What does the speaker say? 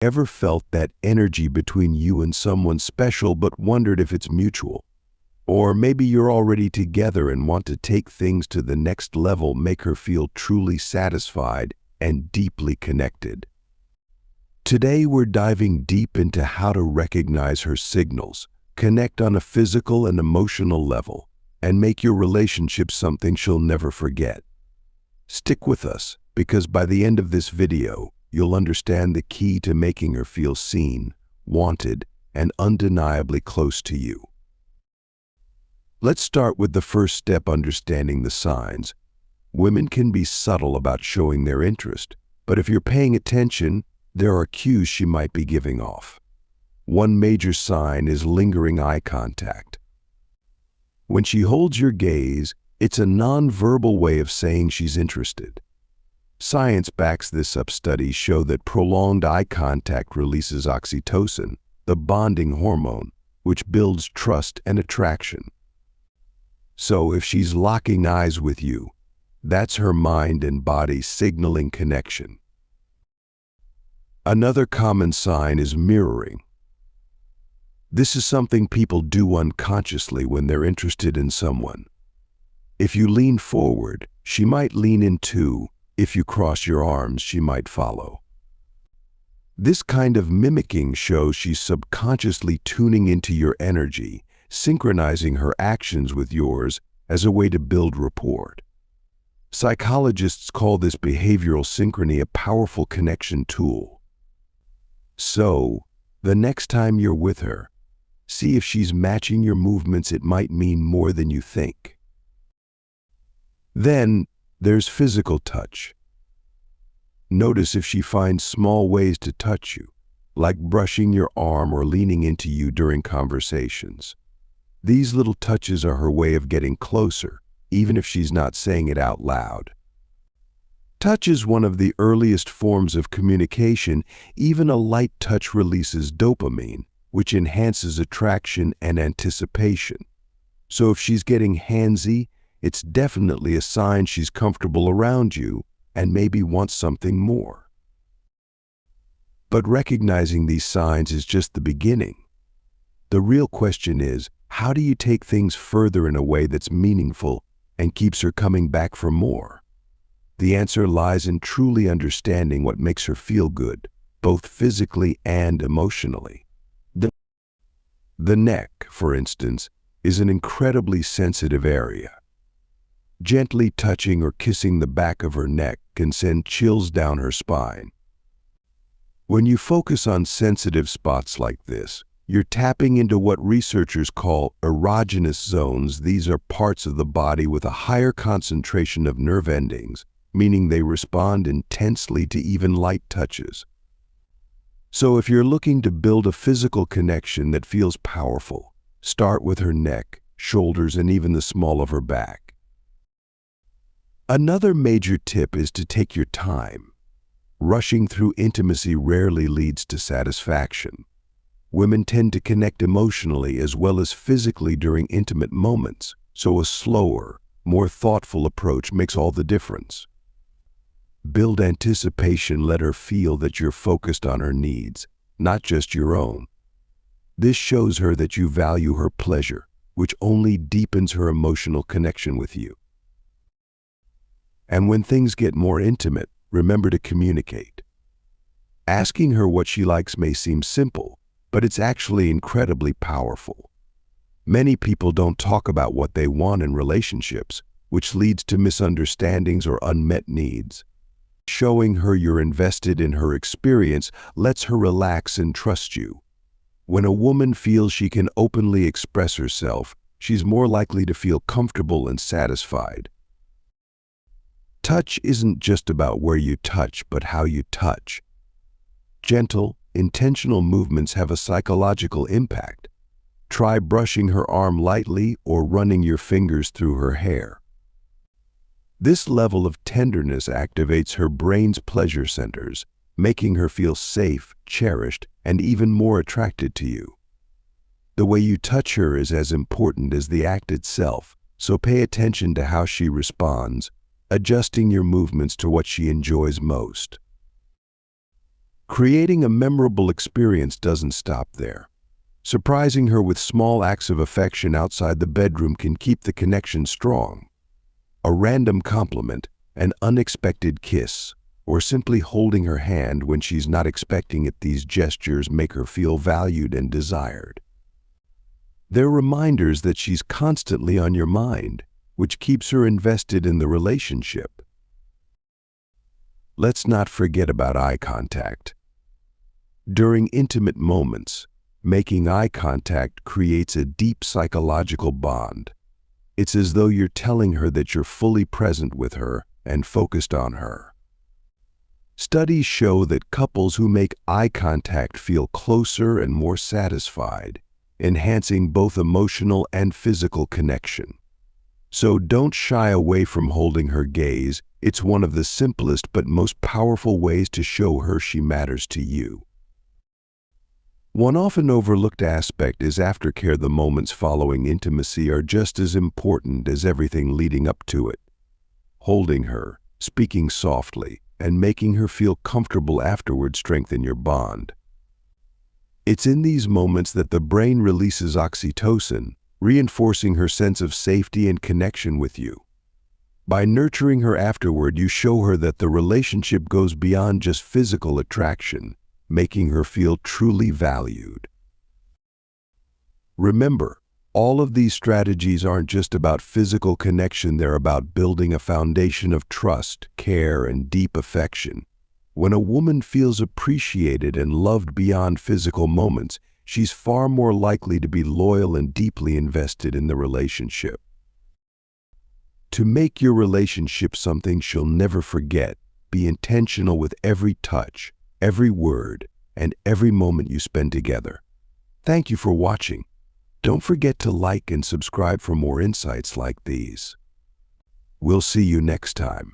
Ever felt that energy between you and someone special but wondered if it's mutual? Or maybe you're already together and want to take things to the next level, make her feel truly satisfied and deeply connected. Today we're diving deep into how to recognize her signals, connect on a physical and emotional level, and make your relationship something she'll never forget. Stick with us, because by the end of this video, you'll understand the key to making her feel seen, wanted, and undeniably close to you. Let's start with the first step: understanding the signs. Women can be subtle about showing their interest, but if you're paying attention, there are cues she might be giving off. One major sign is lingering eye contact. When she holds your gaze, it's a non-verbal way of saying she's interested. Science backs this up. Studies show that prolonged eye contact releases oxytocin, the bonding hormone, which builds trust and attraction. So if she's locking eyes with you, that's her mind and body signaling connection. Another common sign is mirroring. This is something people do unconsciously when they're interested in someone. If you lean forward, she might lean in too. If you cross your arms, she might follow. This kind of mimicking shows she's subconsciously tuning into your energy, synchronizing her actions with yours as a way to build rapport. Psychologists call this behavioral synchrony a powerful connection tool. So, the next time you're with her, see if she's matching your movements. It might mean more than you think. Then, there's physical touch. Notice if she finds small ways to touch you, like brushing your arm or leaning into you during conversations. These little touches are her way of getting closer, even if she's not saying it out loud. Touch is one of the earliest forms of communication. Even a light touch releases dopamine, which enhances attraction and anticipation. So if she's getting handsy, it's definitely a sign she's comfortable around you and maybe wants something more. But recognizing these signs is just the beginning. The real question is, how do you take things further in a way that's meaningful and keeps her coming back for more? The answer lies in truly understanding what makes her feel good, both physically and emotionally. The neck, for instance, is an incredibly sensitive area. Gently touching or kissing the back of her neck can send chills down her spine. When you focus on sensitive spots like this, you're tapping into what researchers call erogenous zones. These are parts of the body with a higher concentration of nerve endings, meaning they respond intensely to even light touches. So if you're looking to build a physical connection that feels powerful, start with her neck, shoulders, and even the small of her back. Another major tip is to take your time. Rushing through intimacy rarely leads to satisfaction. Women tend to connect emotionally as well as physically during intimate moments, so a slower, more thoughtful approach makes all the difference. Build anticipation. Let her feel that you're focused on her needs, not just your own. This shows her that you value her pleasure, which only deepens her emotional connection with you. And when things get more intimate, remember to communicate. Asking her what she likes may seem simple, but it's actually incredibly powerful. Many people don't talk about what they want in relationships, which leads to misunderstandings or unmet needs. Showing her you're invested in her experience lets her relax and trust you. When a woman feels she can openly express herself, she's more likely to feel comfortable and satisfied. Touch isn't just about where you touch, but how you touch. Gentle, intentional movements have a psychological impact. Try brushing her arm lightly or running your fingers through her hair. This level of tenderness activates her brain's pleasure centers, making her feel safe, cherished, and even more attracted to you. The way you touch her is as important as the act itself, so pay attention to how she responds, adjusting your movements to what she enjoys most. Creating a memorable experience doesn't stop there. Surprising her with small acts of affection outside the bedroom can keep the connection strong. A random compliment, an unexpected kiss, or simply holding her hand when she's not expecting it, these gestures make her feel valued and desired. They're reminders that she's constantly on your mind, which keeps her invested in the relationship. Let's not forget about eye contact. During intimate moments, making eye contact creates a deep psychological bond. It's as though you're telling her that you're fully present with her and focused on her. Studies show that couples who make eye contact feel closer and more satisfied, enhancing both emotional and physical connection. So don't shy away from holding her gaze. It's one of the simplest but most powerful ways to show her she matters to you. One often overlooked aspect is aftercare. The moments following intimacy are just as important as everything leading up to it. Holding her, speaking softly, and making her feel comfortable afterward strengthen your bond. It's in these moments that the brain releases oxytocin, reinforcing her sense of safety and connection with you. By nurturing her afterward, you show her that the relationship goes beyond just physical attraction, making her feel truly valued. Remember, all of these strategies aren't just about physical connection, they're about building a foundation of trust, care, and deep affection. When a woman feels appreciated and loved beyond physical moments, she's far more likely to be loyal and deeply invested in the relationship. To make your relationship something she'll never forget, be intentional with every touch, every word, and every moment you spend together. Thank you for watching. Don't forget to like and subscribe for more insights like these. We'll see you next time.